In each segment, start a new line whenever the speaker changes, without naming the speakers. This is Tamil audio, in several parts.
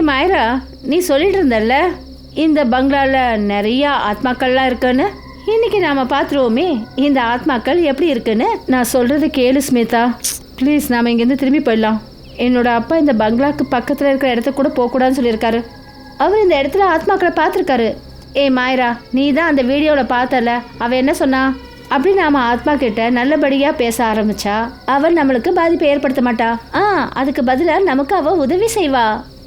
மாயரா, நீ சொல்லிட்டு இருந்தல்ல இந்த பங்களால நிறைய ஆத்மாக்கள்லாம் இருக்குன்னு. இன்னைக்கு நாம பார்த்துருவோமே இந்த ஆத்மாக்கள் எப்படி இருக்குன்னு. நான் சொல்றது கேளு ஸ்மிதா ப்ளீஸ். நாம இங்கேருந்து திரும்பி போயிடலாம். என்னோட அப்பா இந்த பங்களாக்கு பக்கத்தில் இருக்கிற இடத்துக்கு கூட போகக்கூடாதுன்னு சொல்லியிருக்காரு. அவர் இந்த இடத்துல ஆத்மாக்களை பார்த்துருக்காரு. மாயரா, நீ தான் அந்த வீடியோவில் பார்த்தல, அவள் என்ன சொன்னா? அப்படி நாம ஆத்மா கிட்ட நல்லபடியா பேச ஆரம்பிச்சா அவள் நம்மளுக்கு பாதிப்பை ஏற்படுத்த மாட்டா. அதுக்கு பதிலா நமக்கு அவ உதவி செய்வா.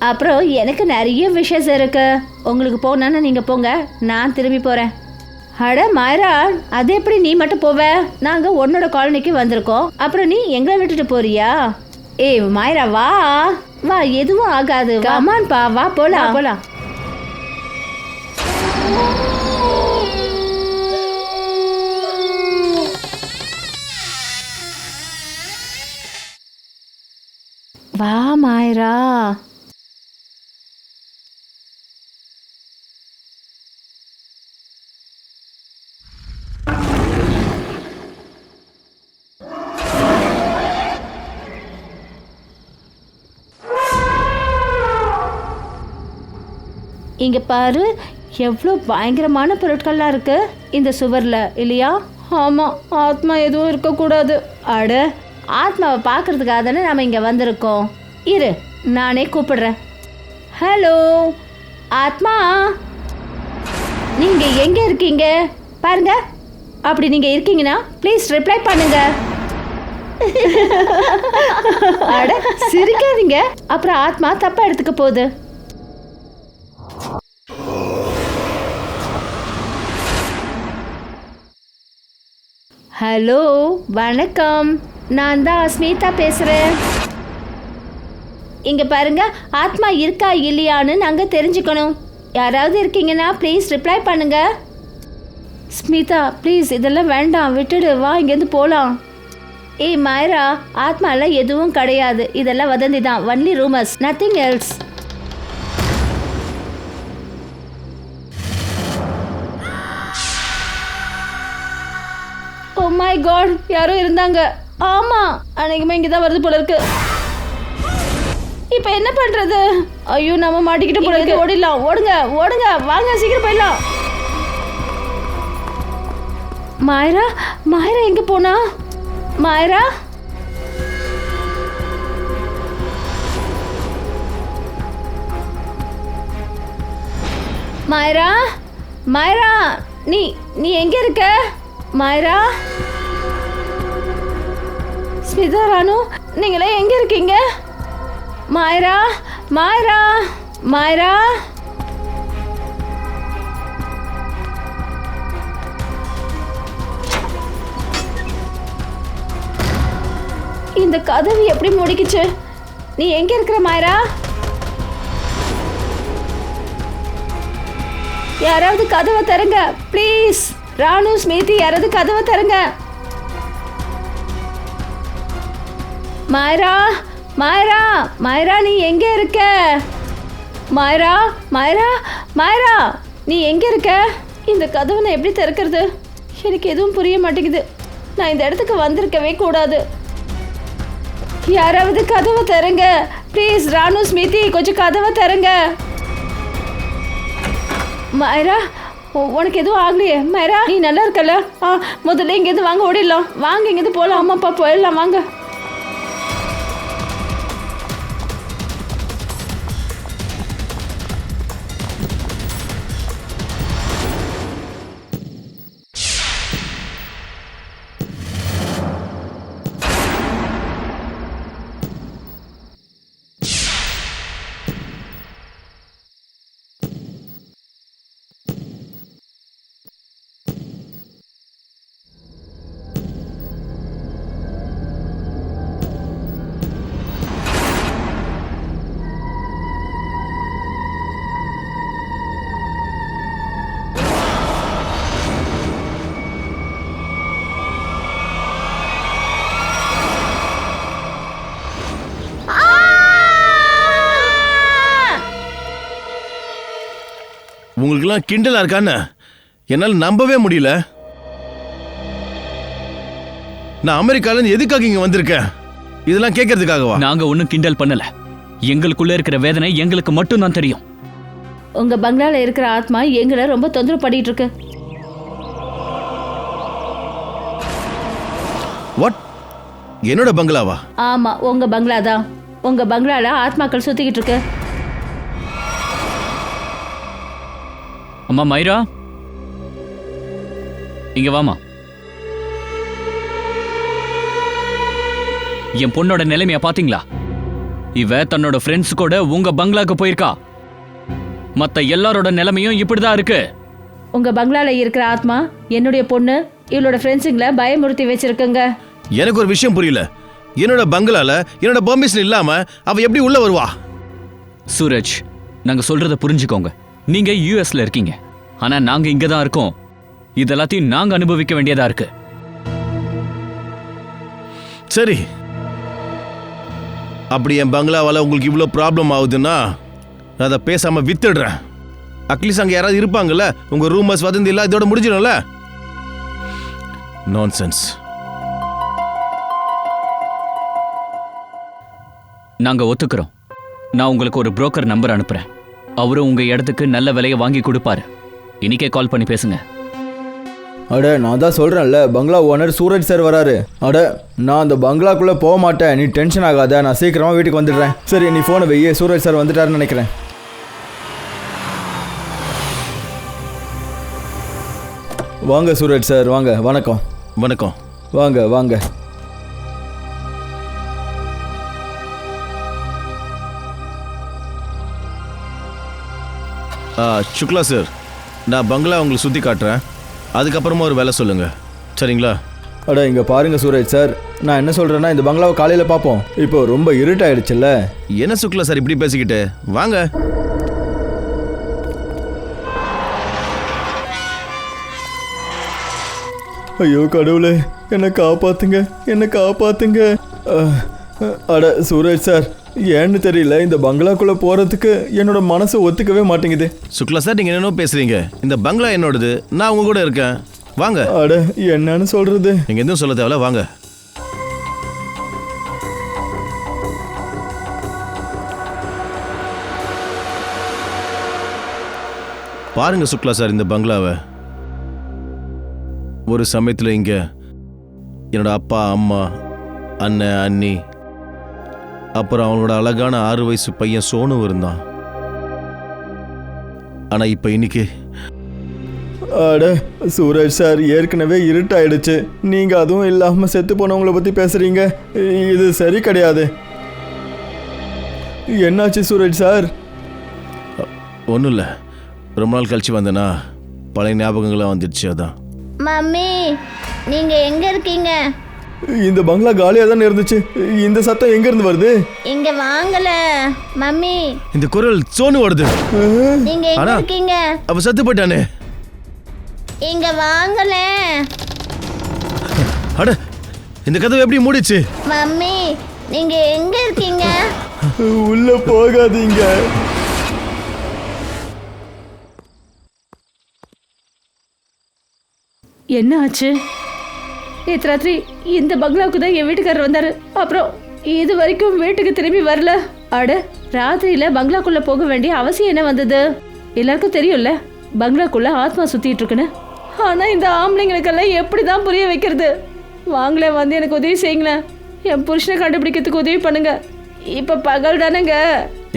அப்புறம் எனக்கு நிறைய விஷயம் இருக்கு. உங்களுக்கு போனான்னு நீங்க போங்க, நான் திரும்பி போறேன். அட மாயரா, அது எப்படி நீ மட்டும் போவ? நாங்க உன்னோட காலனிக்கு வந்திருக்கோம், அப்புறம் நீ எங்களை விட்டுட்டு போறியா? மாயரா வா வா, எதுவும் ஆகாது. கமான்பா, வா போலாம் போலாம். வா மாயரா. இங்க பாரு, எவ்வளோ பயங்கரமான பொருட்கள்லாம் இருக்கு இந்த சுவர்ல, இல்லையா? ஆமா, ஆத்மா எதுவும் இருக்கக்கூடாது. அட, ஆத்மாவை பார்க்கறதுக்காக தானே நாம இங்க வந்திருக்கோம். இரு, நானே கூப்பிடுறேன். ஹலோ ஆத்மா, நீங்க எங்க இருக்கீங்க பாருங்க. அப்படி நீங்க இருக்கீங்கன்னா ப்ளீஸ் ரிப்ளை பண்ணுங்க. அட சிரிக்காதீங்க, அப்புறம் ஆத்மா தப்பா எடுத்துக்க போகுது. ஹலோ வணக்கம், நான் தான் ஸ்மிதா பேசுறேன். இங்க பாருங்க, ஆத்மா இருக்கா இல்லையான்னு நாங்க தெரிஞ்சுக்கணும். யாராவது இருக்கீங்கன்னா ப்ளீஸ் ரிப்ளை பண்ணுங்க. ஸ்மிதா ப்ளீஸ், இதெல்லாம் வேண்டாம், விட்டுடு, வா இங்கேருந்து போகலாம். மாயரா, ஆத்மாலாம் எதுவும் கிடையாது, இதெல்லாம் வதந்தி தான், only rumours, nothing else. Oh my God, யாரோ இருந்தாங்க. ஆமா, அன்னைக்குமே இங்கே தான் வருது போல இருக்கு. இப்போ என்ன பண்றது? ஐயோ, நம்ம மாட்டிக்கிட்டு போல இருக்கு. ஓடிடலாம், ஓடுங்க ஓடுங்க, வாங்க சீக்கிரம் போயிடலாம். மாயரா, மாயரா எங்க போனா? மாயரா, மாயரா, மாயரா, நீ நீ எங்க இருக்க? மாயரா, ஸ்மிதா, ராணு, நீங்களே எங்க இருக்கீங்க? மாயரா, மாயரா, மாயரா. இந்த கதவு எப்படி முடிக்குச்சு? நீ எங்க இருக்கிற மாயரா? யாராவது கதவை தருங்க ப்ளீஸ். ராணு, ஸ்மிதி, யாராவது கதவை தருங்க. மாயரா, மாயரா, மாயரா, நீ எங்க இருக்க? மாயரா, மாயரா, மாயரா, நீ எங்க இருக்க? இந்த கதவை நான் எப்படி திறக்கிறது? எனக்கு எதுவும் புரிய மாட்டேங்குது. நான் இந்த இடத்துக்கு வந்திருக்கவே கூடாது. யாராவது கதவை தருங்க ப்ளீஸ். ராணு, ஸ்மிதி, கொஞ்சம் கதவை தருங்க. மாயரா, உனக்கு எதுவும் ஆகலையே? மாயரா, நீ நல்லா இருக்கல? முதல்ல இங்கேருந்து வாங்க, ஓடிடலாம் வாங்க, இங்கேருந்து போகலாம். அம்மாப்பா போயிடலாம் வாங்க.
உங்களுக்கெல்லாம் கிண்டலா இருக்கான்னு என்னால் நம்பவே முடியல. நான் அமெரிக்கால இருந்து எதுக்காக இங்க வந்திருக்கேன்? இதெல்லாம் கேட்கறதுக்காகவா?
நாங்க ஒன்னும் கிண்டல் பண்ணல. எங்களுக்குள்ள இருக்கிற வேதனை எங்களுக்கு மட்டும்தான் தெரியும்.
உங்க பங்களால இருக்கிற ஆத்மா எங்களை ரொம்ப தொந்தரவு பண்ணிட்டு இருக்கு.
வாட்? என்னோட பங்களாவா?
ஆமா, உங்க பங்களா தான். உங்க பங்களால ஆத்மாக்கள் சுத்திக்கிட்டு இருக்கு.
அம்மா மைரா, இங்க வாமா. என் பொண்ணோட நிலைமைய பாத்தீங்களா? இவ தன்னோட ஃப்ரெண்ட்ஸ் கூட உங்க பங்களாக்கு போயிருக்கா. மத்த எல்லாரோட நிலைமையும் இப்படிதான் இருக்கு.
உங்க பங்களால இருக்கிற ஆத்மா என்னுடைய பொண்ணு இவளோட ஃப்ரெண்ட்ஸுங்களை பயமுறுத்தி வச்சிருக்குங்க.
எனக்கு ஒரு விஷயம் புரியல. என்னோட பங்களால என்னோட பெர்மிஷன் இல்லாம அவ எப்படி உள்ள வருவா?
சூரஜ், நாங்க சொல்றத புரிஞ்சுக்கோங்க. நீங்க யூஎஸ்ல இருக்கீங்க, ஆனா நாங்க இங்க தான் இருக்கோம். இதெல்லாத்தையும் நாங்க அனுபவிக்க வேண்டியதா இருக்கு.
சரி, அப்படி என் பங்களாவால உங்களுக்கு இவ்வளோ ப்ராப்ளம் ஆகுதுன்னா நான் அதை பேசாம வித்துடுறேன். அட்லீஸ்ட் அங்கே யாராவது இருப்பாங்கல்ல, உங்க ரூமர்ஸ் வதந்தி இல்லை, இதோட முடிஞ்சிடும்ல. நான்சென்ஸ்.
நாங்க ஒத்துக்கிறோம். நான் உங்களுக்கு ஒரு புரோக்கர் நம்பர் அனுப்புறேன். அவரும் உங்க இடத்துக்கு நல்ல விலையை வாங்கி கொடுப்பாரு. இன்னைக்கே கால் பண்ணி பேசுங்க.
அட, நான் தான் சொல்கிறேன்ல, பங்களா ஓனர் சூரஜ் சார் வராரு. அட, நான் அந்த பங்களாக்குள்ளே போக மாட்டேன். நீ டென்ஷன் ஆகாத, நான் சீக்கிரமாக வீட்டுக்கு வந்துடுறேன். சரி, நீ ஃபோனை வையே. சூரஜ் சார் வந்துட்டாருன்னு நினைக்கிறேன். வாங்க சூரஜ் சார், வாங்க. வணக்கம்.
வணக்கம்.
வாங்க வாங்க.
சுக்லா சார், நான் பங்களா உங்களுக்கு சுற்றி காட்டுறேன். அதுக்கப்புறமா ஒரு வேலை சொல்லுங்க, சரிங்களா?
அட, இங்கே பாருங்க சூரஜ் சார், நான் என்ன சொல்கிறேன்னா, இந்த பங்களாவை காலையில் பார்ப்போம். இப்போ ரொம்ப இருட்டாயிடுச்சுல்ல.
என்ன சுக்லா சார் இப்படி பேசிக்கிட்டு? வாங்க.
ஐயோ கடவுளே, என்னை காப்பாத்துங்க, என்னை காப்பாத்துங்க. அட சூரஜ் சார், ஏன்னு தெரியல, இந்த பங்களாக்குள்ளே போகிறதுக்கு என்னோட மனசு ஒத்துக்கவே மாட்டேங்குது.
சுக்லா சார், நீங்கள் என்னென்ன பேசுறீங்க? இந்த பங்களா என்னோடது, நான் உங்க கூட இருக்கேன். வாங்க.
அட, என்னன்னு சொல்றது?
நீங்கள் எதுவும் சொல்ல தேவையில்ல, வாங்க. பாருங்க சுக்லா சார், இந்த பங்களாவை ஒரு சமயத்தில் இங்க என்னோட அப்பா, அம்மா, அண்ணன், அண்ணி, அப்புறம் அவனோட அழகான 6 வயசு பையன் சோனு இருந்தான். ஆனா இப்ப இன்னைக்கு.
அட சூரஜ் சார், ஏற்கனவே இருட்டாயிடுச்சு. நீங்க அதுவும் இல்லாம செத்து போனவங்களை பத்தி பேசுறீங்க. இது சரி கிடையாது. என்னாச்சு சூரஜ் சார்?
ஒன்றும் இல்லை, ரொம்ப நாள் கழிச்சு வந்தேனா, பழைய ஞாபகங்களாக வந்துடுச்சு, அதான்.
மம்மி, நீங்க எங்க இருக்கீங்க?
இந்த பங்களா காலியா தான் இருந்துச்சு. இந்த சத்தம் எங்க இருந்து வருது?
இங்க வாங்கல மம்மி.
இந்த குரல் சோனு வருது.
நீங்க எங்க இருக்கீங்க?
அவ செத்து போயிட்டானே.
இங்க வாங்கல.
அட, இந்த கதவு எப்படி மூடிச்சு?
மம்மி, நீங்க எங்க இருக்கீங்க?
உள்ள போகாதீங்க.
என்ன ஆச்சு? நேற்று ராத்திரி இந்த பங்களாவுக்கு தான் என் வீட்டுக்காரர் வந்தாரு. அப்புறம் இது வரைக்கும் வீட்டுக்கு திரும்பி வரல. அட, ராத்திரியில பங்களாக்குள்ள போக வேண்டிய அவசியம் என்ன வந்தது? எல்லாருக்கும் தெரியும்ல பங்களாக்குள்ள ஆத்மா சுத்திட்டு இருக்குன்னு. ஆனா இந்த ஆம்பளைங்களுக்கெல்லாம் எப்படிதான் புரிய வைக்கிறது? வாங்களேன், வந்து எனக்கு உதவி செய்யுங்களேன். என் புருஷனை கண்டுபிடிக்கிறதுக்கு உதவி பண்ணுங்க. இப்ப பகல் தானேங்க.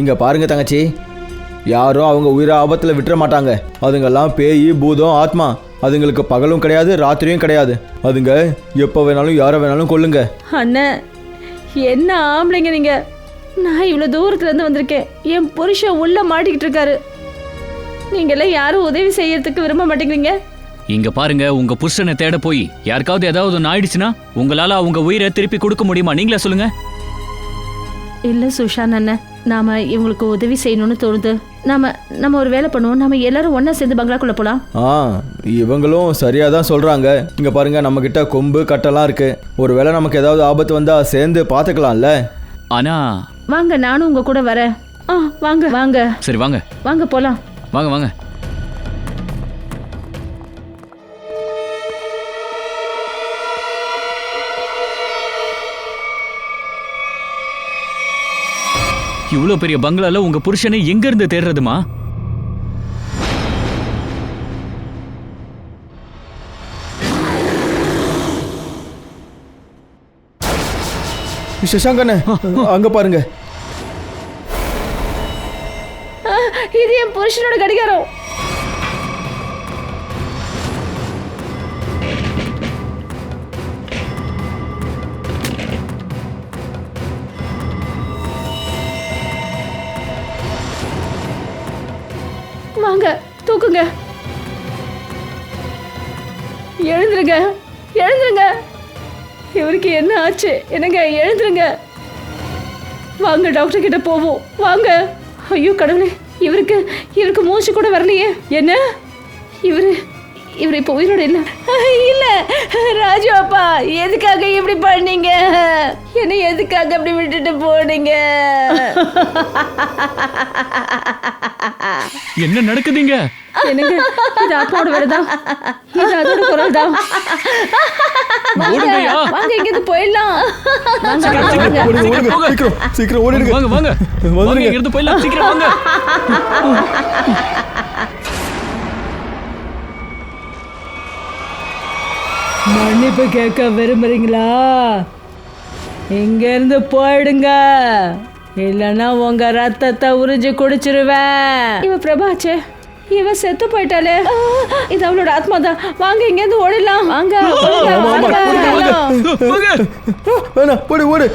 இங்க பாருங்க தங்கச்சி, யாரும் அவங்க உயிரை ஆபத்தில் விட்டுற மாட்டாங்க. அதுங்கெல்லாம் பேய், பூதம், ஆத்மா. அதுங்களுக்கு பகலும் கிடையாது, ராத்திரியும் கிடையாது. அதுங்க எப்போ வேணாலும் யாரை வேணாலும் கொல்லுங்க.
அண்ணன், என்ன ஆம்பளைங்க நீங்க? நான் இவ்வளோ தூரத்துலேருந்து வந்திருக்கேன். என் புருஷன் உள்ள மாட்டிக்கிட்டு இருக்காரு. நீங்கெல்லாம் யாரும் உதவி செய்யறதுக்கு விரும்ப மாட்டேங்கிறீங்க.
இங்க பாருங்க, உங்க புருஷனை தேட போய் யாருக்காவது ஏதாவது ஒன்று ஆயிடுச்சுன்னா உங்களால அவங்க உயிரை திருப்பி கொடுக்க முடியுமா? நீங்களே சொல்லுங்க.
இல்லை சுஷான் அண்ணன், நாம இவங்களுக்கு உதவி செய்யணும்னு தோணுது. நம்ம ஒரு வேலை பண்ணுவோம். நம்ம எல்லாரும் ஒன்றா சேர்ந்து பங்களாக்குள்ள போகலாம்.
இவங்களும் சரியாக தான் சொல்கிறாங்க. இங்கே பாருங்க, நம்மக்கிட்ட கொம்பு கட்டெல்லாம் இருக்கு. ஒரு வேளை நமக்கு ஏதாவது ஆபத்து வந்தால் சேர்ந்து பார்த்துக்கலாம்ல.
ஆனா
வாங்க, நானும் உங்க கூட வரேன். வாங்க வாங்க.
சரி வாங்க
வாங்க போகலாம்.
வாங்க வாங்க. இவ்வளோ பெரிய பங்களால உங்க புருஷனை எங்க இருந்து தேடுறதுமா?
சஷாங்க் அண்ணே அங்க பாருங்க.
இது என் புருஷனோட கடிகாரம். வாங்க தூக்குங்க. எழுந்துருங்க, எழுந்துருங்க. இவருக்கு என்ன ஆச்சு? என்னங்க எழுந்துருங்க. வாங்க டாக்டர் கிட்ட போவோம். வாங்க. ஐயோ கடவுளே, இவருக்கு மூச்சு கூட வரலையே. என்ன இவரு இப்போ உயிரோட இல்ல? இல்ல ராஜு அப்பா, எதுக்காக இப்படி பண்ணீங்க? என்ன எதுக்காக அப்படி விட்டுட்டு போனீங்க?
என்ன நடக்குதுங்க?
என்னங்க இது ஆத்மாவோட வரதா? இது அதோட குரல் தான்.
ஓடுங்கய்யா.
வாங்க இங்கிருந்து போயிடலாம். வாங்க,
சீக்கிரம்,
வாங்க.
சீக்கிரம் போங்க.
சீக்கிரம் ஓடிடுங்க.
வாங்க வாங்க வாங்க, இங்க இருந்து போயிடலாம். சீக்கிரம் வாங்க.
மன்னிப்பு கேட்க விரும்புறீங்களா? இங்க இருந்து போயிடுங்க, இல்லைன்னா உங்க ரத்தத்தை உறிஞ்சு குடிச்சிருவேன். இவ பிரபாச்சே, இவ செத்து போயிட்டாலே. இது அவளோட ஆத்மா தான். வாங்க இங்க இருந்து ஓடிடலாம். வாங்க
வேணாம், ஓடு ஓடு.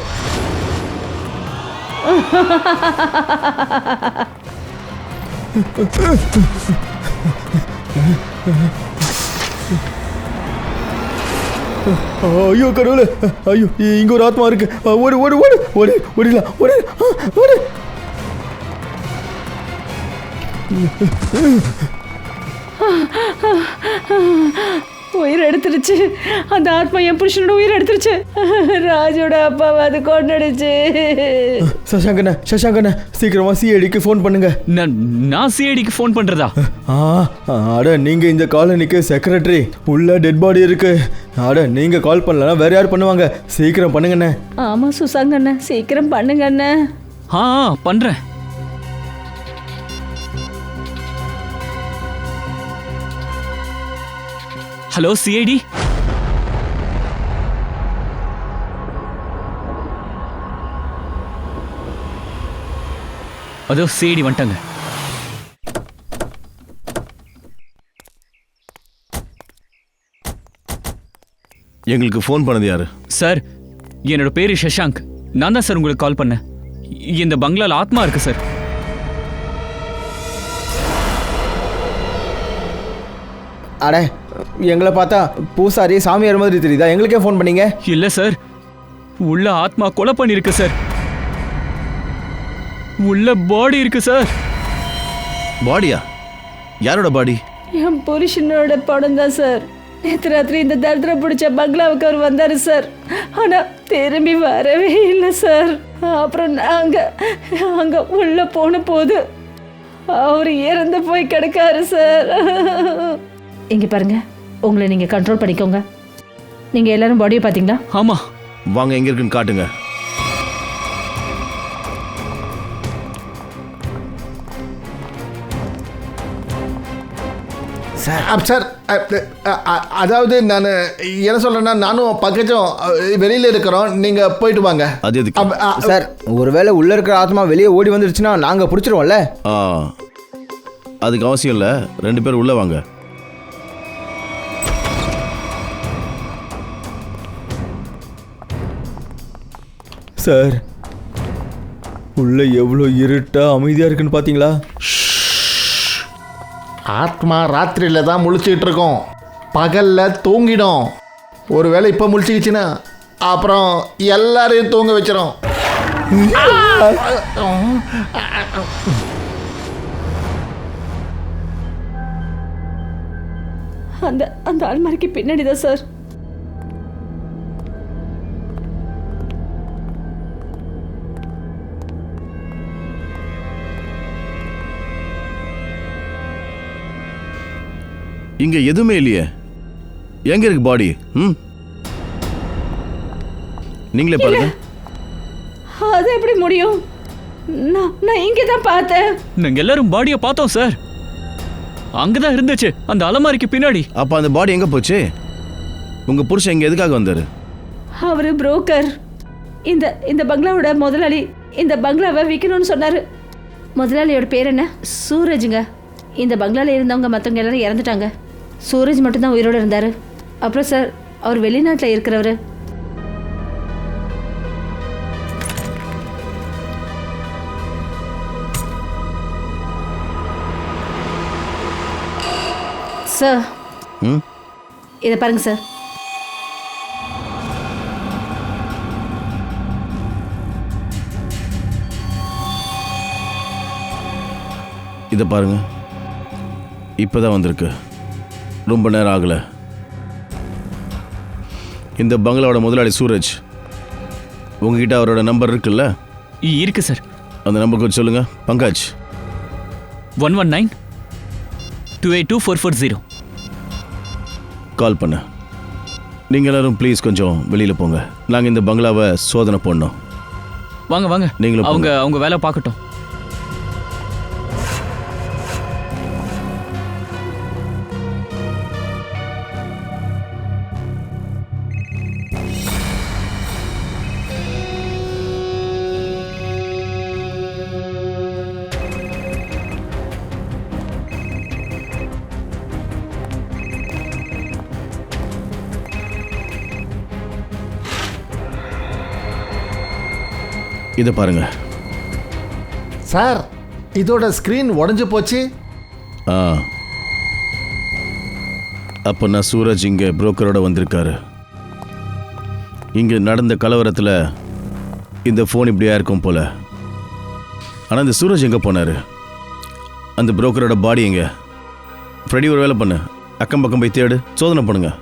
ஐயோ கடவுளே, ஐயோ இங்க ஒரு ஆத்மா இருக்கு. ஓடு ஓடு ஓடு ஓடு ஓடிடலாம். ஓடு ஓடு.
உயிர் எடுத்துருச்சு. அந்த ஆத்மா என் புருஷனோட உயிர் எடுத்துருச்சு. ராஜோட அப்பாவை அது கொண்டுடுச்சு.
சஷாங்கண்ண சீக்கிரமா சிஐடிக்கு ஃபோன் பண்ணுங்க.
நான் சிஐடிக்கு ஃபோன் பண்றதா?
அட நீங்க இந்த காலனிக்கு செக்ரட்டரி. உள்ள டெட் பாடி இருக்கு. அட நீங்க கால் பண்ணலன்னா வேற யார் பண்ணுவாங்க? சீக்கிரம் பண்ணுங்கண்ணே.
ஆமா சுசாங்கண்ண, சீக்கிரம் பண்ணுங்கண்ணே.
பண்றேன். Hello CID. அதோ சிஐடி வந்துட்டாங்க.
எங்களுக்கு ஃபோன் பண்ணது யாரு?
சார், என்னோட பேரு சஷாங்க். நான் தான் சார் உங்களுக்கு கால் பண்ணேன். இந்த பங்களால ஆத்மா இருக்கு சார்.
அட எங்களை பார்த்தா பூசாரி சாமியார் மாதிரி தெரியுதா? எங்களுக்கே ஃபோன் பண்ணீங்க?
இல்ல சார், உள்ள ஆத்மா கொலை பண்ணிருக்கு சார். உள்ள பாடி இருக்கு சார்.
பாடியா? யாரோட பாடி?
என் புருஷனோட படம் தான் சார். நேற்று ராத்திரி இந்த தரித்திரம் பிடிச்ச பங்களாவுக்கு அவர் வந்தாரு சார். ஆனா திரும்பி வரவே இல்லை சார். அப்புறம் அங்க உள்ள போன போது அவர் இறந்து போய் கிடக்காரு சார். இங்க பாருங்க, உங்களை நீங்க கண்ட்ரோல் பண்ணிக்கோங்க. நீங்க எல்லாரும் பாடியை பாத்தீங்களா?
ஆமா.
வாங்க எங்க இருக்குன்னு காட்டுங்க.
சார், அதாவது நான் என்ன சொல்றேன்னா, நானும் பக்கச்சும் வெளியில இருக்கிறோம். நீங்க போயிட்டு வாங்க.
அது எதுக்கு
சார்? ஒருவேளை உள்ள இருக்கிற ஆத்மா வெளியே ஓடி வந்துருச்சுன்னா நாங்க பிடிச்சிருவோம்ல.
அதுக்கு அவசியம் இல்லை. 2 பேர் உள்ள வாங்க.
சார், உள்ள எவ்வளோ இருட்டா அமைதியா இருக்குன்னு பாத்தீங்களா?
ஆத்மா ராத்திரியில தான் முழிச்சுக்கிட்டு இருக்கோம், பகல்ல தூங்கிடும். ஒருவேளை இப்போ முழிச்சுக்கிச்சுன்னா அப்புறம் எல்லாரையும் தூங்க வச்சிடும்.
அந்த அல்மாரிக்கு பின்னாடிதான் சார்.
இங்க எதுவுமே இல்லையே. எங்க இருக்கு பாடி?
நீங்களே பாருங்க. அது எப்படி முடியும்? நான் இங்கே தான் பார்த்தேன்.
நாங்க எல்லாரும் பாடியை பார்த்தோம் சார். அங்கதான் இருந்துச்சு, அந்த அலமாரிக்கு பின்னாடி.
அப்போ அந்த பாடி எங்கே போச்சு? உங்கள் புருஷன் இங்கே எதுக்காக வந்தார்?
அவரு புரோக்கர். இந்த பங்களாவோட முதலாளி இந்த பங்களாவை விற்கணும்னு சொன்னாரு. முதலாளியோட பேர் என்ன? சூரஜுங்க. இந்த பங்களாவில் இருந்தவங்க மற்றவங்க எல்லாரும் இறந்துட்டாங்க. சூரஜ் மட்டும்தான் உயிரோடு இருந்தார். அப்புறம் சார், அவர் வெளிநாட்டில் இருக்கிறவர். சார், இதை பாருங்க சார்.
இதை பாருங்க, இப்போதான் வந்திருக்கு, ரொம்ப நேரம் ஆகலை. இந்த பங்களாவோட முதலாளி சூரஜ், உங்ககிட்ட அவரோட நம்பர் இருக்குல்ல?
இருக்கு சார்.
அந்த நம்பர் கொஞ்சம் சொல்லுங்க. பங்காஜ்
119-282-440.
கால் பண்ண. நீங்கள் எல்லாரும் ப்ளீஸ் கொஞ்சம் வெளியில் போங்க. நாங்கள் இந்த பங்களாவை சோதனை பண்ணோம்.
வாங்க வாங்க,
நீங்களும்
அவங்க வேலை பார்க்கட்டும்.
இதை பாருங்க
சார், இதோட ஸ்க்ரீன் உடஞ்சி போச்சு.
அப்போ நான் சூரஜ் இங்கே புரோக்கரோட வந்திருக்காரு. இங்கே நடந்த கலவரத்தில் இந்த ஃபோன் இப்படியா இருக்கும் போல. ஆனால் இந்த சூரஜ் எங்கே போனார்? அந்த புரோக்கரோட பாடி எங்கே? ஃப்ரெடி, ஒரு வேலை பண்ணு, அக்கம் பக்கம் போய் தேடு, சோதனை பண்ணுங்க.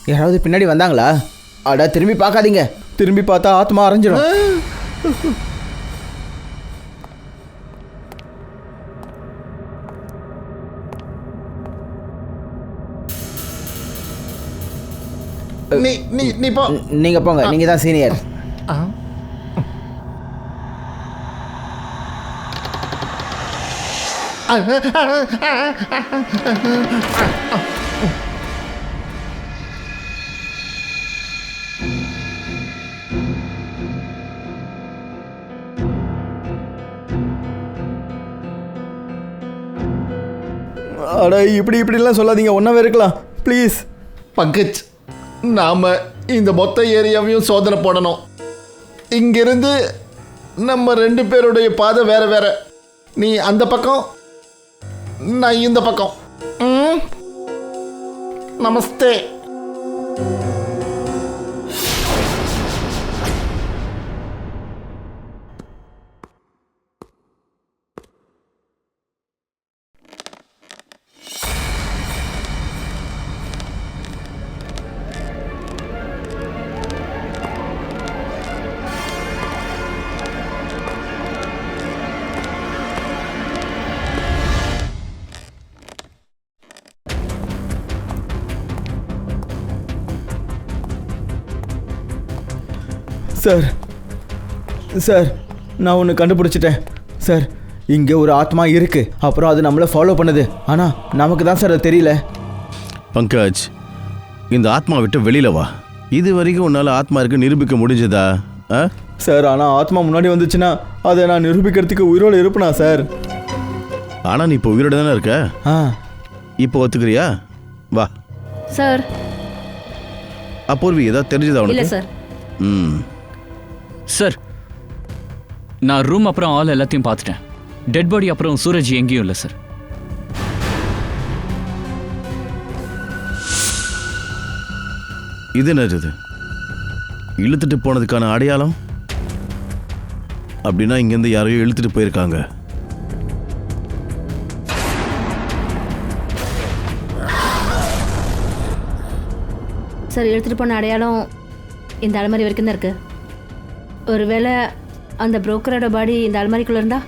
யாராவது பின்னாடி வந்தாங்களா? அட, திரும்பி பார்க்காதீங்க. திரும்பி பார்த்தா ஆத்மா அரைஞ்சிடும்.
நீ போ.
நீங்க போங்க, நீங்க தான் சீனியர். அட, இப்படிலாம் சொல்லாதீங்க. ஒன்றாவே இருக்கலாம் ப்ளீஸ்.
பங்கஜ், நாம் இந்த மொத்த ஏரியாவையும் சோதனை போடணும். இங்கிருந்து நம்ம 2 பேருடைய பாதை வேற வேற. நீ அந்த பக்கம், நான் இந்த பக்கம். நமஸ்தே.
சார், நான் ஒன்று கண்டுபிடிச்சிட்டேன் சார். இங்கே ஒரு ஆத்மா இருக்கு, அப்புறம் அது நம்மளை ஃபாலோ பண்ணுது. ஆனால் நமக்கு தான் சார் அது தெரியல.
பங்கஜ், இந்த ஆத்மா விட்டு வெளியில் வா. இது வரைக்கும் உன்னால் ஆத்மா இருக்கு நிரூபிக்க முடிஞ்சதா?
சார், ஆனால் ஆத்மா முன்னாடி வந்துச்சுன்னா அதை நான் நிரூபிக்கிறதுக்கு உயிரோடு இருப்பேனா சார்?
ஆனால் நீ இப்போ உயிரோட தானே இருக்க. இப்போ ஒத்துக்கிறியா? வா
சார்.
அப்பூர்வி, ஏதாவது தெரிஞ்சதா
இல்லை
உனக்கு?
சார்.
சார், நான் ரூம் அப்புறம் ஆள் எல்லாத்தையும் பார்த்துட்டேன். டெட் பாடி அப்புறம் சூரஜ் எங்கேயும் இல்லை சார்.
இது என்னது? இழுத்துட்டு போனதுக்கான அடையாளம்? அப்படின்னா இங்கேருந்து யாரையும் இழுத்துட்டு போயிருக்காங்க.
சார், எடுத்துகிட்டு போன அடையாளம் இந்த அலமாரி வரைக்கும் தான் இருக்கு. ஒருவேளை அந்த புரோக்கரோட பாடி இந்த அலமாரிக்குள்ளே இருந்தா?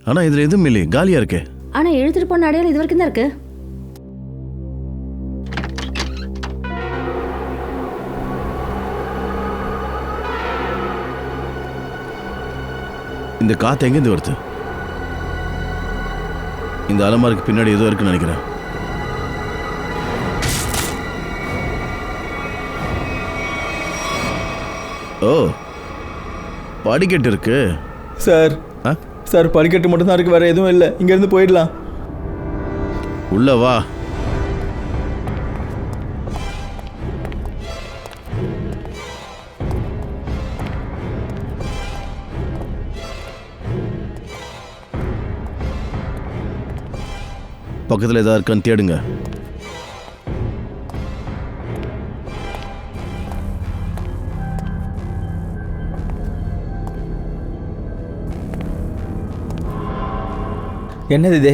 ஆனா இதுல எதுவும் இல்லையே, காலியா இருக்கே.
ஆனா எழுத்துட்டு போன அடையாளம் இது வரைக்கும் தான் இருக்கு.
இந்த காத்து எங்கேருந்து வருது? இந்த அலமாருக்கு பின்னாடி ஏதோ இருக்குன்னு நினைக்கிறேன். ஓ, படிக்கட்டு இருக்கு.
சார்
ஆ?
சார் படிக்கட்டு மட்டும்தான் இருக்கு, வேற எதுவும் இல்லை. இங்கேருந்து போயிடலாம்.
உள்ள வா. பக்கத்தில் ஏதாவது இருக்கான்னு தேடுங்க.
என்னது இது?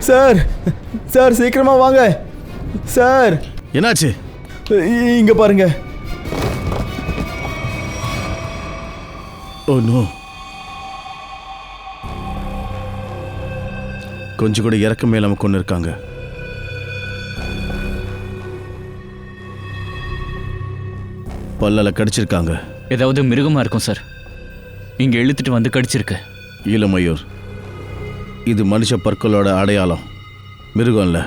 சார் சார் சீக்கிரமா வாங்க சார்.
என்னாச்சு?
இங்க பாருங்க.
Oh no. கொஞ்சம் கூட இறக்கமே இல்லாம கொண்டு இருக்காங்க. பல்லால கடிச்சிருக்காங்க.
ஏதாவது மிருகமா இருக்கும் சார். இங்க இழுத்துட்டு வந்து கடிச்சிருக்கு.
இல்ல மயூர், இது மனுஷ பற்களோட அடையாளம், மிருகம் இல்ல.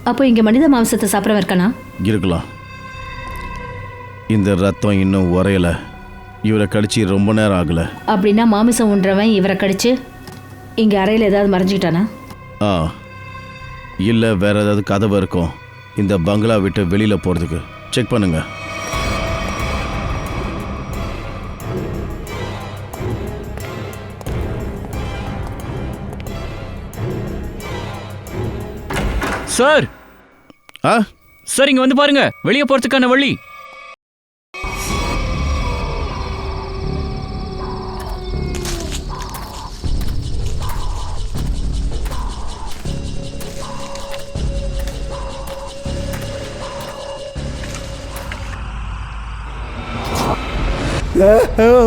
அப்போ இங்க மனித மாംസத்தை சாப்பிட்றவன் இருக்கானா?
இருக்கலாம். இந்த ரத்தம் இன்னும் உரையல. இவரை கடிச்சு ரொம்ப நேரம் ஆகல.
அப்படின்னா மாமிசம் உண்றவன் இவரை கடிச்சு இங்க அறையில் ஏதாவது மறைஞ்சிக்கிட்டானா?
ஆ, இல்லை வேற ஏதாவது கதவு இருக்கும் இந்த பங்களா விட்டு வெளியில் போகிறதுக்கு. செக் பண்ணுங்க.
சார்
ஆ,
சார் இங்க வந்து பாருங்க, வெளியே போறதுக்கான வழி.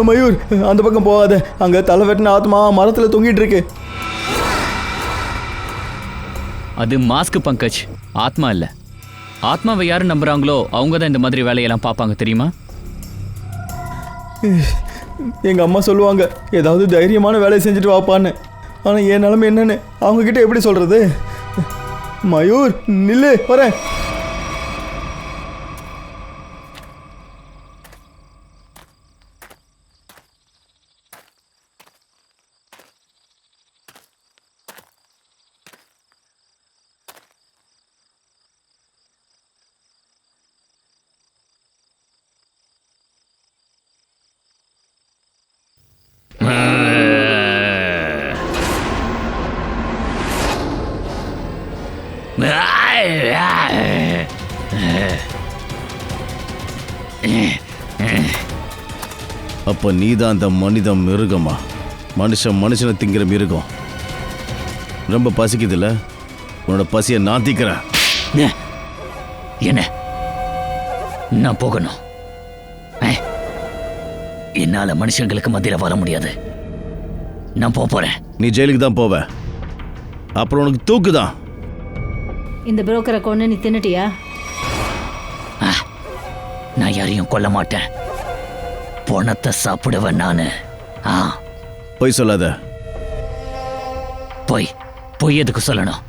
மயூர் அந்த பக்கம் போகாத, அங்க தலை வெட்டின ஆத்மா மரத்துல தொங்கிட்டு இருக்கு.
அது மாஸ்க் பங்கஜ், ஆத்மா இல்ல. ஆத்மாவை யாரு நம்புறாங்களோ அவங்க தான் இந்த மாதிரி வேலையெல்லாம் பார்ப்பாங்க, தெரியுமா?
எங்க அம்மா சொல்லுவாங்க ஏதாவது தைரியமான வேலையை செஞ்சுட்டு வாப்பான்னு. ஆனா என் நிலைமை என்னன்னு அவங்க கிட்ட எப்படி சொல்றது? மயூர் நில்லு, வரேன்.
அப்போ நீ தான் அந்த மனித மிருகமா? மனுஷனை திங்கிற மிருகம். ரொம்ப பசிக்குதுல்ல, உன்னோட பசியை நான் தீக்கிறேன்.
என்ன நான் போகணும்? என்னால மனுஷங்களுக்கு மத்தியில வர முடியாது. நான் போறேன்.
நீ ஜெயிலுக்கு தான் போவ, அப்புறம் உனக்கு தூக்குதான்.
இந்த புரோக்கரை கொண்டு நீ தின்னுட்டியா?
நான் யாரையும் கொல்ல மாட்டேன், பணத்தை சாப்பிடுவேன் நானு.
போய் சொல்லாத.
பொய் எதுக்கு சொல்லணும்?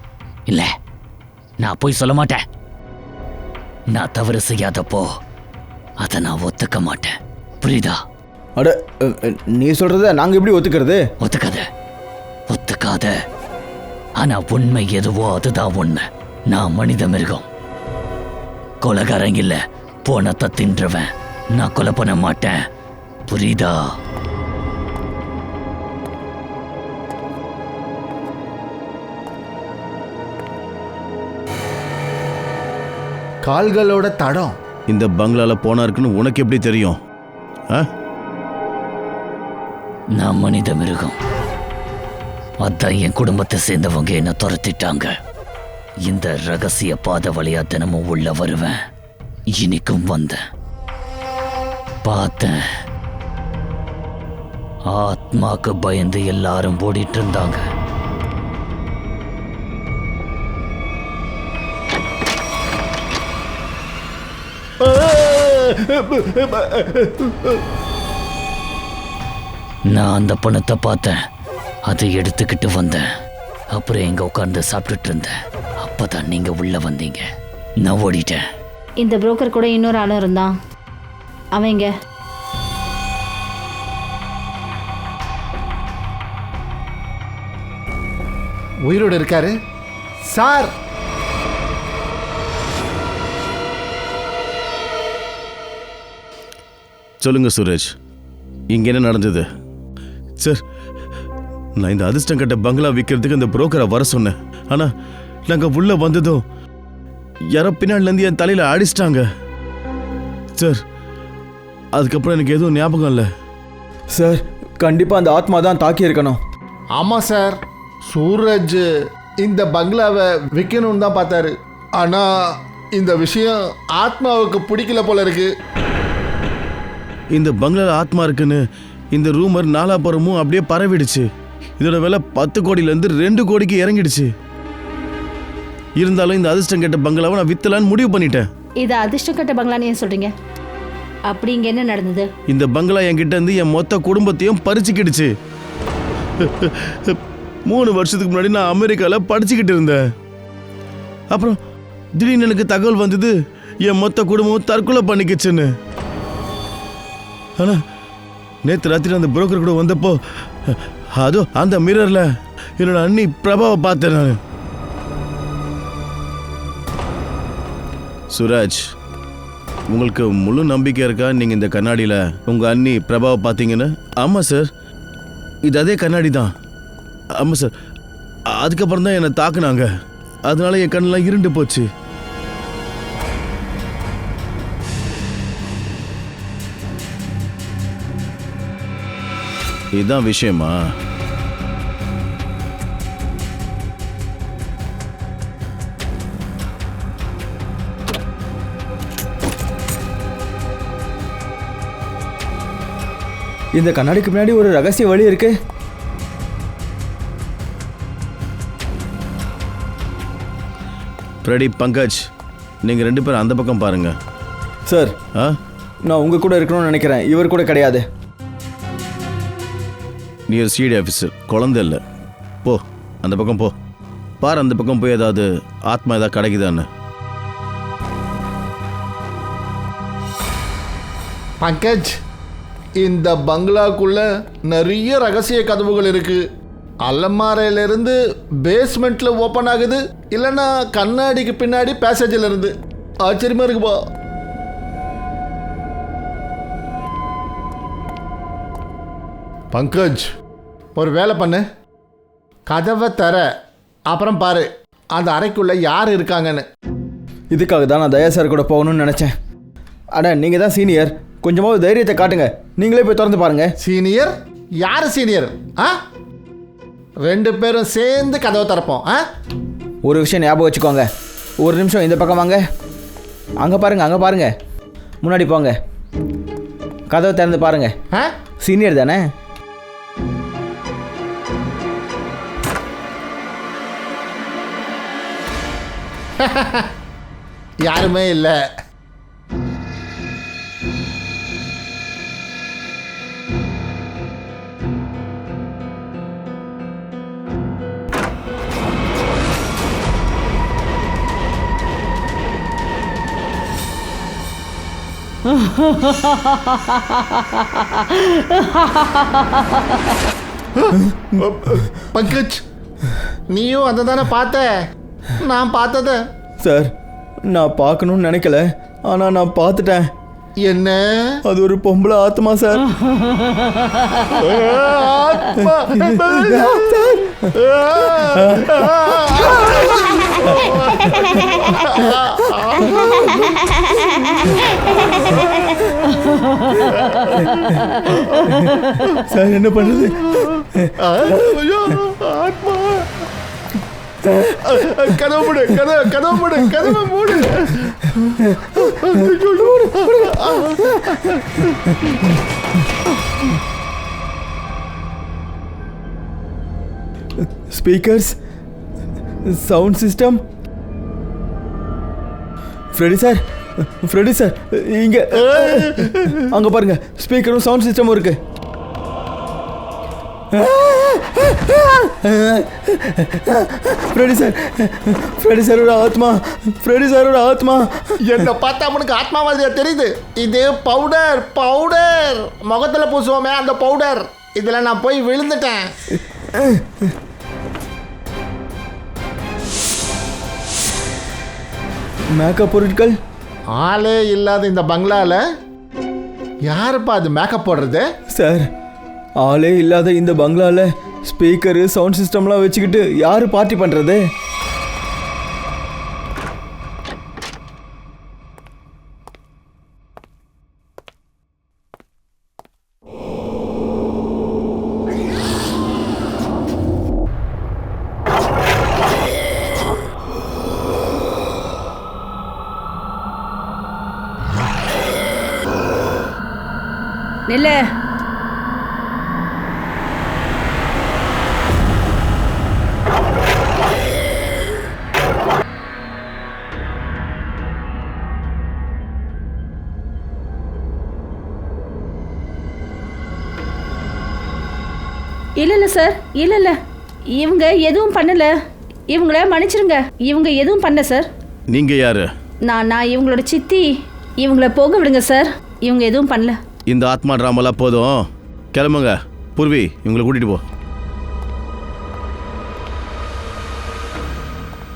இல்ல, நான் போய் சொல்ல மாட்டேன். நான் தவறு செய்யாதப்போ அதை நான் ஒத்துக்க மாட்டேன், புரியுதா?
அட, நீ சொல்றத நாங்க எப்படி ஒத்துக்கிறது?
ஒத்துக்காத. ஆனா உண்மை எதுவோ அதுதான் உண்மை. நான் மனித மிருகம், கொலைகாரங்க இல்ல. பணத்தை தின்றவன். நான் கொலை பண்ண மாட்டேன், புரியுதா?
கால்களோட தடம்
இந்த பங்களால போனா இருக்குன்னு உனக்கு எப்படி தெரியும்?
நான் மனித மிருகம். அதான் என் குடும்பத்தை சேர்ந்தவங்க என்ன துரத்திட்டாங்க. இந்த ரகசிய பாதை வழியா தினமும் உள்ள வருவேன். இன்னைக்கும் வந்தேன், பார்த்தேன். ஆத்மாக்கு பயந்து எல்லாரும் ஓடிட்டு இருந்தாங்க. நான் அந்த பணத்தை பார்த்தேன், அதை எடுத்துக்கிட்டு வந்தேன். அப்புறம் எங்க உட்கார்ந்து சாப்பிட்டுட்டு இருந்தேன். அப்பதான் நீங்க உள்ள வந்தீங்க. நான் ஓடிட்டேன்.
இந்த புரோக்கர் கூட இன்னொரு ஆளும் இருந்தான். அவங்க
உயிரோடு இருக்காரு சார்.
சொல்லுங்க சுரேஷ், இங்க என்ன நடந்தது? சார், நான் இந்த அதிர்ஷ்டம் கட்ட பங்களா விற்கிறதுக்கு அந்த புரோக்கரை வர சொன்னேன். ஆனா நாங்க உள்ள வந்ததும் யாரோ பின்னாடிலேருந்து என் தலையில அடிச்சிட்டாங்க சார். அதுக்கப்புறம் எனக்கு எதுவும் ஞாபகம் இல்லை
சார். கண்டிப்பாக அந்த ஆத்மா தான் தாக்கி இருக்கணும்.
ஆமாம் சார், சூரஜ் இந்த பங்களாவை விற்கணும்னு தான் பார்த்தாரு. ஆனால் இந்த விஷயம் ஆத்மாவுக்கு பிடிக்கல போல இருக்கு.
இந்த பங்களால ஆத்மா இருக்குன்னு இந்த ரூமர் நாலாபுரமும் அப்படியே பரவிடுச்சு. இதோட விலை 10 கோடியிலேருந்து 2 கோடிக்கு இறங்கிடுச்சு. இருந்தாலும் இந்த அதிர்ஷ்டம் கெட்ட பங்களாவை நான் வித்தலான்னு முடிவு பண்ணிட்டேன்.
இது அதிர்ஷ்டம் கட்ட பங்களான்னு ஏன் சொல்றீங்க? அப்படி இங்க என்ன நடந்தது?
இந்த பங்களா என்கிட்ட இருந்து என் மொத்த குடும்பத்தையும் பறிச்சுக்கிடுச்சு. 3 வருஷத்துக்கு முன்னாடி நான் அமெரிக்காவில் படிச்சுக்கிட்டு இருந்தேன். அப்புறம் திடீர்னு எனக்கு தகவல் வந்தது என் மொத்த குடும்பம் தற்கொலை பண்ணிக்கிச்சுன்னு. ஆனால் நேற்று ராத்திரி அந்த புரோக்கர் கூட வந்தப்போ அதோ அந்த மிரரில் என்னோட அண்ணி பிரபாவை பார்த்தேன் நான். சுராஜ், உங்களுக்கு முழு நம்பிக்கை இருக்கா நீங்கள் இந்த கண்ணாடியில் உங்கள் அண்ணி பிரபாவை பார்த்தீங்கன்னு? ஆமாம் சார், இது அதே கண்ணாடி தான். ஆமாம் சார், அதுக்கப்புறம் தான் என்னை தாக்குனாங்க. அதனால என் கண்ணெல்லாம் இருண்டு போச்சு. இதுதான் விஷயமா?
இந்த கண்ணாடிக்கு பின்னாடி ஒரு ரகசிய வழி இருக்கு.
ஃப்ரெடி, பங்கஜ், நீங்கள் 2 பேரும் அந்த பக்கம் பாருங்க.
சார்,
ஆ,
நான் உங்க கூட இருக்கணும்னு நினைக்கிறேன். இவர் கூட கிடையாது.
நீ ஒரு சிடி ஆஃபீஸர், குழந்தை இல்லை. போ, அந்த பக்கம் போ. பார், அந்த பக்கம் போய் ஏதாவது ஆத்மா ஏதாவது கிடைக்குதான்னு.
பங்கஜ், இந்த பங்களாக்குள்ள நிறைய ரகசிய கதவுகள் இருக்கு. அலமாரையிலிருந்து பேஸ்மெண்ட்ல ஓப்பன் ஆகுது, இல்லைன்னா கண்ணாடிக்கு பின்னாடி பேசேஜில் இருந்து. ஆச்சரியமா இருக்குப்பா. பங்கஜ், ஒரு வேலை பண்ணு, கதவை தர, அப்புறம் பாரு அந்த அறைக்குள்ள யார் இருக்காங்கன்னு.
இதுக்காக தான் நான் தயா சார் கூட போகணும்னு நினச்சேன். அட, நீங்கள் தான் சீனியர், கொஞ்சமாவது தைரியத்தை காட்டுங்க. நீங்களே போய் திறந்து பாருங்க.
சீனியர்? யார் சீனியர்? 2 பேரும் சேர்ந்து கதவை திறப்போம்.
ஒரு விஷயம் ஞாபகம் வச்சுக்கோங்க. ஒரு நிமிஷம் இந்த பக்கம் வாங்க. அங்கே பாருங்க, அங்கே பாருங்க. முன்னாடி போங்க, கதவை திறந்து பாருங்க. சீனியர் தானே?
யாருமே இல்லை. பங்கஜ், நீயும் அதை தானே பார்த்த? நான் பார்த்தத
சார், நான் பார்க்கணும்னு நினைக்கல, ஆனால் நான் பார்த்துட்டேன்.
என்ன?
அது ஒரு பொம்பளை ஆத்மா சார். சார், என்ன பண்றது?
ஆத்மா, கதவு மூடு, கதவு மூடு, கதவு மூடு.
Speakers, sound system. Freddy sir இங்க அங்க பாருங்க, ஸ்பீக்கரும் சவுண்ட் சிஸ்டமும் இருக்கு. ஃப்ரெடி சாரோட ஆத்மா.
என்ன பார்த்தா அவனுக்கு ஆத்மா மாதிரியா தெரியுது? இது பவுடர் முகத்துல பூசுவோமே அந்த பவுடர். இதுல நான் போய் விழுந்துட்டேன்.
மேக்கப் பொருட்கள்.
ஆளே இல்லாத இந்த பங்களால யாருப்பா அது மேக்கப் போடுறது?
சார், ஆளே இல்லாத இந்த பங்களால ஸ்பீக்கரு சவுண்ட் சிஸ்டம்லாம் வச்சுக்கிட்டு யாரு பார்ட்டி பண்றது?
நில்ல. இல்ல சார், இல்ல இவங்க எதுவும் பண்ணல. இவங்கள மன்னிச்சிருங்க, இவங்க எதுவும் பண்ணல சார்.
நீங்க யாரு?
நான் இவங்களோட சித்தி. இவங்கள போக விடுங்க சார், இவங்க எதுவும் பண்ணல.
இந்த ஆத்மா ட்ராமாலாம் போதும், கிளம்புங்க. பூர்வி, இவங்களை கூட்டிட்டு போ.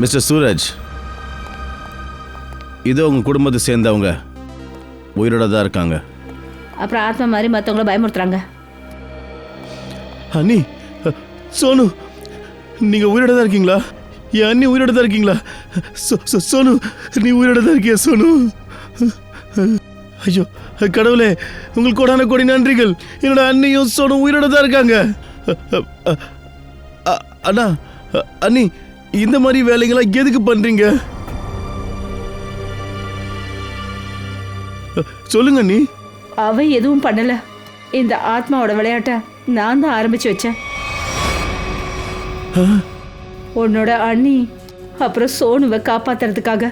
மிஸ்டர் சூரஜ், இதோ உங்க குடும்பத்தை சேர்ந்தவங்க உயிரோட தான் இருக்காங்க.
அப்புறம் ஆத்மா மாதிரி மற்றவங்கள பயமுறுத்துறாங்க.
அண்ணி, சோனு, நீங்க உயிரோட தான் இருக்கீங்களா? என் அண்ணி உயிரோட தான் இருக்கீங்களா? சோனு, நீ உயிரோட தான் இருக்கியா சோனு? ஐயோ கடவுளே, உங்களுக்கு கோடான கோடி நன்றிகள். என்னோட அண்ணியும் சோனு உயிரோட தான் இருக்காங்க. அண்ணா, அண்ணி, இந்த மாதிரி வேலைங்களாம் எதுக்கு பண்றீங்க? சொல்லுங்க அண்ணி.
அவ எதுவும் பண்ணல. இந்த ஆத்மாவோட விளையாட்டை நான் தான் ஆரம்பிச்சு வச்சேன். உன்னோட அண்ணி அப்புறம் சோனுவை காப்பாத்துறதுக்காக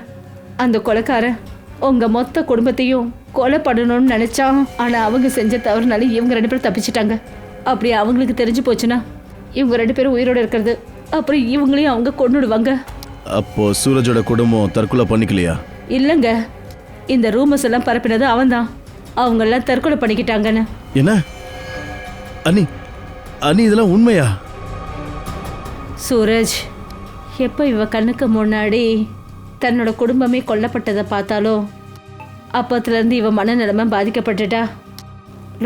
அந்த கொலைக்காரன் உங்க மொத்த குடும்பத்தையும் கொலை பண்ணணும்னு நினைச்சான். ஆனா அவங்க செஞ்ச தவறுனால இவங்க 2 பேரும் தப்பிச்சிட்டாங்க. அப்படி அவங்களுக்கு தெரிஞ்சு போச்சுன்னா இவங்க 2 பேரும் உயிரோட இருக்கிறது, அப்புறம் இவங்களையும் அவங்க கொன்னுடுவாங்க.
அப்போ சூரஜோட குடும்பம் தற்கொலை பண்ணிக்கலையா?
இல்லைங்க, இந்த ரூமர்ஸ் எல்லாம் பரப்பினது அவன்தான். அவங்க எல்லாம் தற்கொலை பண்ணிக்கிட்டாங்கன்னு.
என்ன அண்ணி? அண்ணி, இதெல்லாம் உண்மையா?
சூரஜ் எப்போ இவ கண்ணுக்கு முன்னாடி தன்னோட குடும்பமே கொல்லப்பட்டதை பார்த்தாலோ அப்பத்துலேருந்து இவ மனநிலைமை பாதிக்கப்பட்டுட்டா.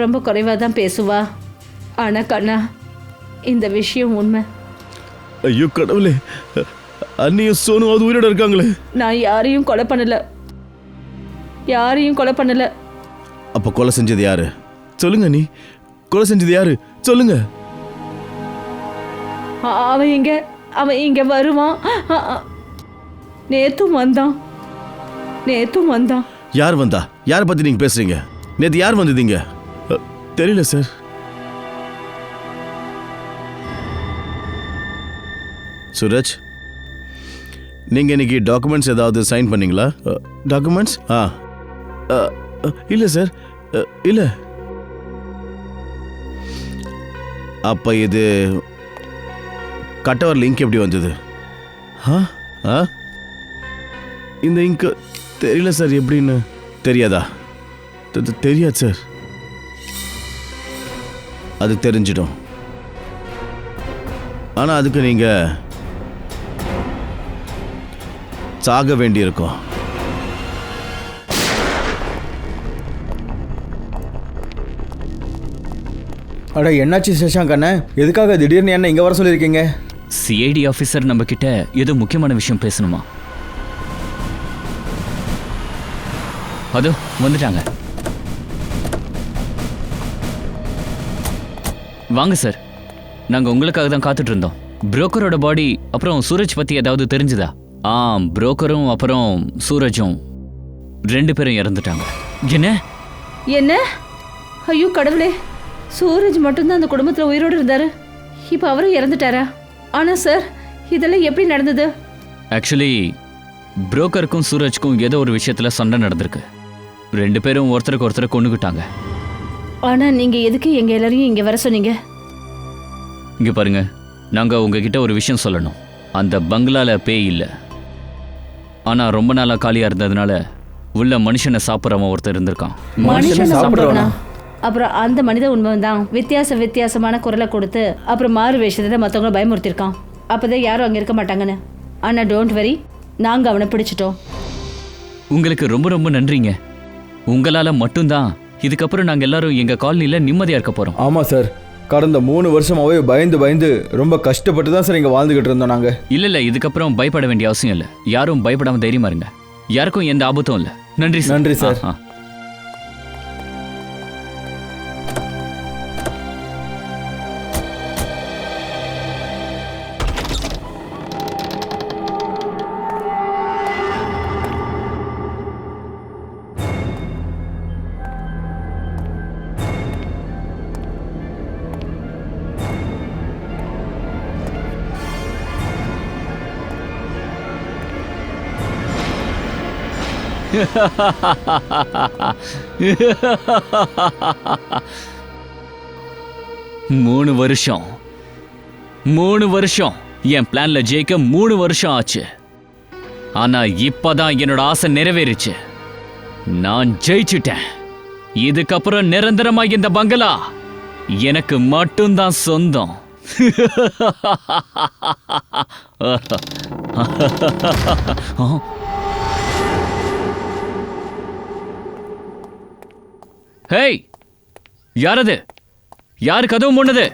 ரொம்ப குறைவாக தான் பேசுவா. ஆனால் கண்ணா, இந்த விஷயம் உண்மை.
ஐயோ கடவுளே, அண்ணியும் சோனு அது உயிரோட இருக்காங்களே.
நான் யாரையும் கொலை பண்ணல.
அப்ப கொலை செஞ்சது யாரு? சொல்லுங்க நீ, கொலை செஞ்சது யாரு? சொல்லுங்க.
அவன் இங்க வருவான். நேத்தும் வந்தான்.
யார் வந்தா? யார் பத்தி நீங்க பேசுறீங்க? நேத்து யார் வந்ததீங்க? தெரியல சார். சூரஜ், நீங்க இன்னைக்கு டாக்குமெண்ட்ஸ் ஏதாவது சைன் பண்ணீங்களா? டாக்குமெண்ட்ஸ்? இல்ல சார், இல்ல. அப்ப இது கட்டவர் லிங்க் எப்படி வந்தது? இந்த இங்க் தெரியல சார். எப்படின்னு தெரியாதா? தெரியாது சார். அது தெரிஞ்சிடும். ஆனா அதுக்கு நீங்க சாக வேண்டியிருக்கும்.
அட என்னாச்சு சஷாங்க் அண்ணன்? எதுக்காக திடீர்னு என்ன இங்கே வர சொல்லியிருக்கீங்க?
சிஐடி ஆஃபீஸர் நம்ம கிட்ட ஏதோ முக்கியமான விஷயம் பேசணுமா? அதோ வந்துட்டாங்க. வாங்க சார், நாங்கள் உங்களுக்காக தான் காத்துட்டு இருந்தோம். புரோக்கரோட பாடி அப்புறம் சூரஜ் பற்றி ஏதாவது தெரிஞ்சுதா? புரோக்கரும் அப்புறம் சூரஜும் 2 பேரும் இறந்துட்டாங்க.
என்ன? ஐயோ கடவுளே, சூரஜ் மட்டும்தான் அந்த குடும்பத்தில் உயிரோடு இருந்தாரு. இப்போ அவரும் இறந்துட்டாரா? ஆனால் சார் இதெல்லாம் எப்படி நடந்தது?
ஆக்சுவலி புரோக்கருக்கும் சூரஜ்க்கும் ஏதோ ஒரு விஷயத்துல சண்டை நடந்திருக்கு. 2 பேரும் ஒருத்தருக்கு ஒருத்தரை கொண்டுக்கிட்டாங்க.
ஆனால் நீங்கள் எதுக்கு எங்கள் எல்லாரையும் இங்கே வர சொன்னீங்க?
இங்க பாருங்க, நாங்க உங்ககிட்ட ஒரு விஷயம் சொல்லணும். அந்த பங்களால பேய் இல்லை, ஆனா ரொம்ப நாளா காலியா இருந்ததுனால உள்ள மனுஷனை சாப்பிட்றவன் ஒருத்தர் இருந்திருக்கான்.
மனுஷனை
சாப்பிடுவானா?
சாப்பிடுவானா? அப்புறம் அந்த மனித உண்மைதான் வித்தியாசமான குரலை கொடுத்து அப்புறம் மாறு வேஷத்தை மற்றவங்கள பயமுறுத்திருக்கான். அப்போதான் யாரும் அங்கே இருக்க மாட்டாங்கன்னு. ஆனால் டோன்ட் வரி, நாங்கள் அவனை பிடிச்சிட்டோம்.
உங்களுக்கு ரொம்ப ரொம்ப நன்றிங்க. உங்களால மட்டும்தான் இதுக்கப்புறம் நாங்க எல்லாரும் எங்க காலனில நிம்மதியா இருக்க போறோம்.
ஆமாம் சார், கடந்த 3 வருஷமாவே பயந்து ரொம்ப கஷ்டப்பட்டு தான் சார் இங்கே வாழ்ந்துக்கிட்டு இருந்தோம் நாங்கள்.
இல்ல இதுக்கப்புறம் பயப்பட வேண்டிய அவசியம் இல்லை. யாரும் பயப்படாம தைரியமா இருங்க. யாருக்கும் எந்த ஆபத்தும் இல்லை. நன்றி சார்.
நன்றி சார்.
மூணு வருஷம் என் பிளான்ல ஜெயிக்க 3 வருஷம் ஆச்சு. ஆனா இப்பதான் என்னோட ஆசை நிறைவேறிச்சு. நான் ஜெயிச்சுட்டேன். இதுக்கப்புறம் நிரந்தரமா இந்த பங்களா எனக்கு மட்டும்தான் சொந்தம். ஹேய், யாரது? யாரு கதவு மூடுனது?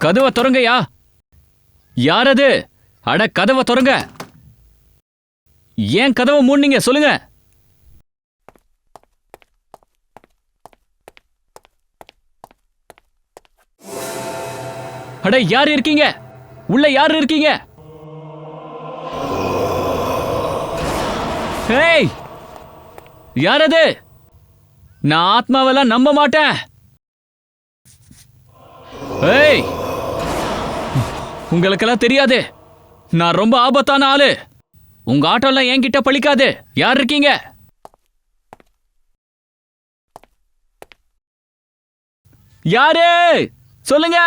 கதவை திறங்கயா. யாரது? அட கதவை திறங்க. ஏன் கதவை மூடுனீங்க சொல்லுங்க. அட யார் இருக்கீங்க? உள்ள யார் இருக்கீங்க? ஹேய், யாரது? நான் ஆத்மாவெல்லாம் நம்ப மாட்டேன். ஏய், உங்களுக்கெல்லாம் தெரியாது, நான் ரொம்ப ஆபத்தான ஆளு. உங்க ஆட்டோலாம் என்கிட்ட பழிக்காது. யார் இருக்கீங்க? யாரு சொல்லுங்க.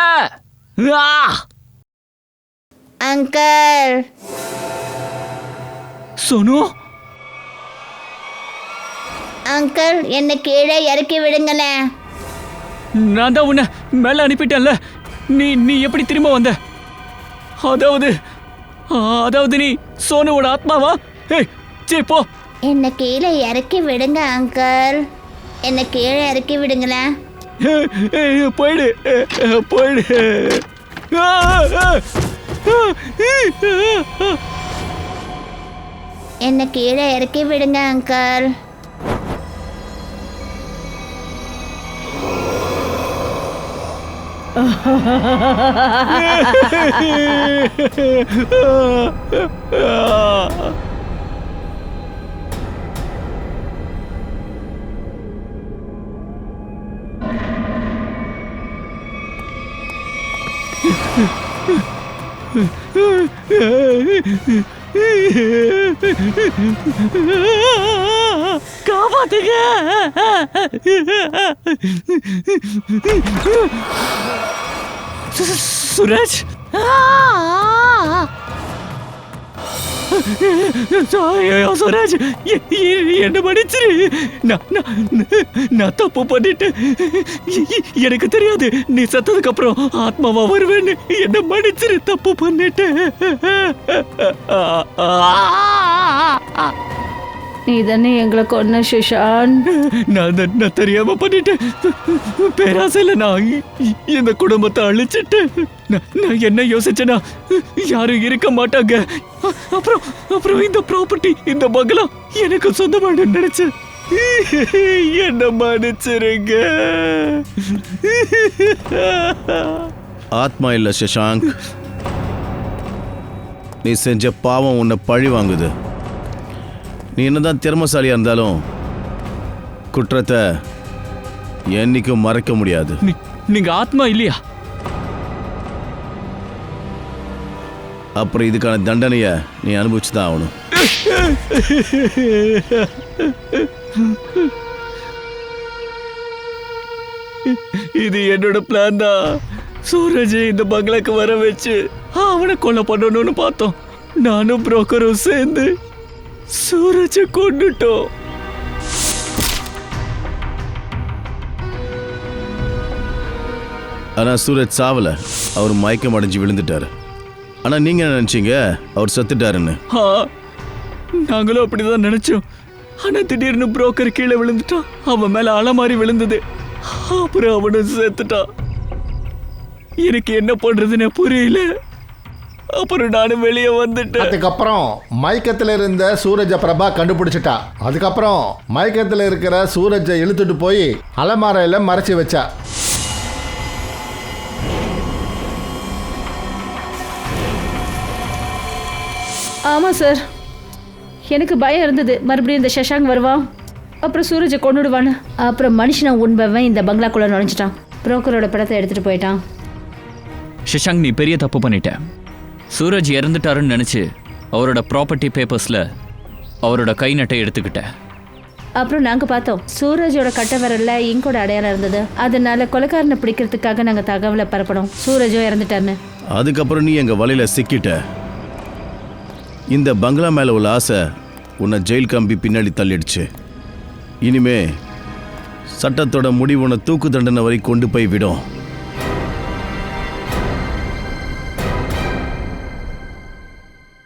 அங்கிள்,
சோனு,
அங்கிள் என்னை கீழே இறக்கி விடுங்களேன்.
நான் தான் உன்னை மேல அனுப்பிட்டேன்ல. நீ எப்படி திரும்ப வந்த? அதாவது நீ சோனுவோட ஆத்மாவா? ஏய், சீ போ.
என்னை கீழே இறக்கி விடுங்க அங்கிள். என்னை கீழே இறக்கி விடுங்களேன்.
போயிடு.
என்னை கீழே இறக்கி விடுங்க அங்கிள்.
காப்பாத்துங்க. சுரேஷ், சுரேஷ், என்ன மன்னிச்சிரு. நான் தப்பு பண்ணிட்டேன். எனக்கு தெரியாது நீ சத்ததுக்கு அப்புறம் ஆத்மாவா வருவேன்னு. என்ன மன்னிச்சிரு, தப்பு பண்ணிட்டேன்.
நீ தானே எங்களை கொன்ன சுஷாந்த்.
நான் தெரியாம பண்ணிட்டேன். பேராசையில நான் இந்த குடும்பத்தை அழிச்சிட்டேன். நான் என்ன யோசிச்சேன்னா, யாரும் இருக்க மாட்டாங்க. அப்புறம் இந்த ப்ராப்பர்ட்டி, இந்த பங்களா எனக்கு சொந்தமான நினைச்சேன். என்ன மன்னிச்சிருங்க.
ஆத்மா இல்ல சஷாங்க், நீ செஞ்ச பாவம் உன்னை பழி வாங்குது. நீ என்னதான் திறமசாலியா இருந்தாலும் குற்றத்தை என்னைக்கும் மறைக்க முடியாது.
நீங்க ஆத்மா இல்லையா?
அப்புறம் இதுக்கான தண்டனையை நீ அனுபவிச்சு தான் ஆகணும்.
இது என்னோட பிளான் தான். சூரஜை இந்த பங்களாக்கு வர வச்சு அவனை கொலை பண்ணணும்னு பார்த்தோம். நானும் புரோக்கரும் சேர்ந்து சூரஜை கொண்டுட்டோம்.
ஆனால் சூரஜ் சாவல, அவர் மயக்கம் அடைஞ்சு விழுந்துட்டாரு. ஆனால் நீங்கள் என்ன நினச்சிங்க, அவர் செத்துட்டாருன்னு?
நாங்களும் அப்படிதான் நினைச்சோம். ஆனா திடீர்னு புரோக்கர் கீழே விழுந்துட்டான். அவன் மேல அலமாரி விழுந்தது. அப்புறம் அவனும் செத்துட்டான். எனக்கு என்ன பண்றதுன்னு புரியல. அப்புறம் நானும் வெளியே வந்துட்டேன்.
அதுக்கப்புறம் மயக்கத்தில் இருந்த சூரஜை பிரபா கண்டுபிடிச்சிட்டா. அதுக்கப்புறம் மயக்கத்தில் இருக்கிற சூரஜை இழுத்துட்டு போய் அலமாரையில் மறைச்சி வச்சா.
ஆமாம் சார், எனக்கு பயம் இருந்தது மறுபடியும் இந்த சஷாங்க் வருவான், அப்புறம் சூரஜை கொண்டுடுவான்னு. அப்புறம் மனுஷனை உண்பவன் இந்த பங்களாக்குள்ளே நுழைஞ்சிட்டான். புரோக்கரோட படத்தை எடுத்துகிட்டு போயிட்டான்.
சஷாங்க், நீ பெரிய தப்பு பண்ணிட்ட. சூரஜ் இறந்துட்டாருன்னு நினச்சி அவரோட ப்ராப்பர்ட்டி பேப்பர்ஸில் அவரோட கை நட்டை எடுத்துக்கிட்ட.
அப்புறம் நாங்கள் பார்த்தோம், சூரஜோட கட்ட விரல்ல இங்கோட அடையாளம் இருந்தது. அதனால கொலைக்காரனை பிடிக்கிறதுக்காக நாங்கள் தகவலை பரப்பணும் சூரஜும் இறந்துட்டாருன்னு.
அதுக்கப்புறம் நீ எங்கள் வலையில் சிக்கிட்ட. இந்த பங்களா மேலே உள்ள ஆசை உன்னை ஜெயில் கம்பி பின்னாடி தள்ளிடுச்சு. இனிமே சட்டத்தோட முடிவு உன்னை தூக்கு தண்டனை வரை கொண்டு போய் விடும்.